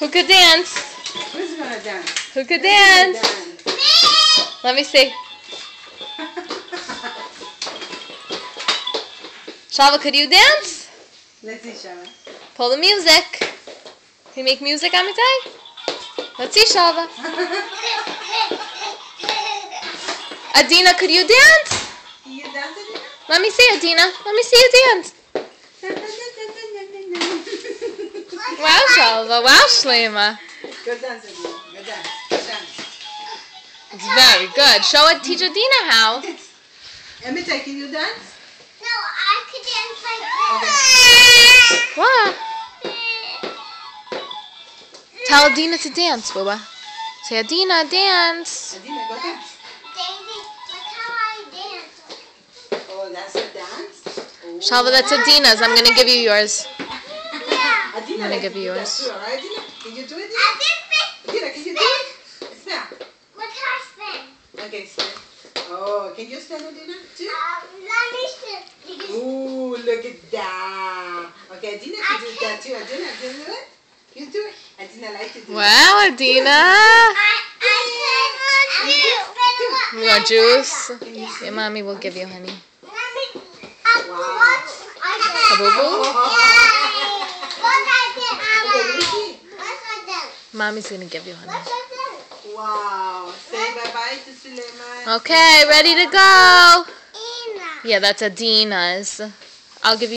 Who could dance? Who's gonna dance? Who could dance? Let me see. Shalva, could you dance? Let's see, Shalva. Pull the music. Can you make music, Amitai? Let's see, Shalva. Adina, could you dance? Can you dance, Adina? Let me see, Adina. Let me see you dance. Wow, Shalva. Wow, Shlema. Go dance, Adina. Go dance. Go dance. It's very good. Show it. Teach Adina how. Amitai, can you dance? No, I could dance like What? Tell Adina to dance, Booba. Say, Adina, dance. Adina, go dance. Daisy, look how I dance. Oh, that's a dance? Oh. Shalva, that's Adina's. I'm going to give you yours. Yeah. Adina, I'm gonna like give to you do that yours. too, alright, Adina? Can you do it, I Adina? did spin. Adina, can you do it? Spin. Look how I spin. Okay, spin. Oh, can you spin, Adina, too? Let me spin. Ooh, look at that. Okay, Adina can do that too. Adina, can you do it? You do it. Adina like to do it. Wow, Adina. You want juice? Yeah, Mommy will give you honey. Wow. A boo-boo? Mommy's going to give you honey. Wow. Say bye-bye to Suleiman. Okay, ready to go. Yeah, that's Adina's. I'll give you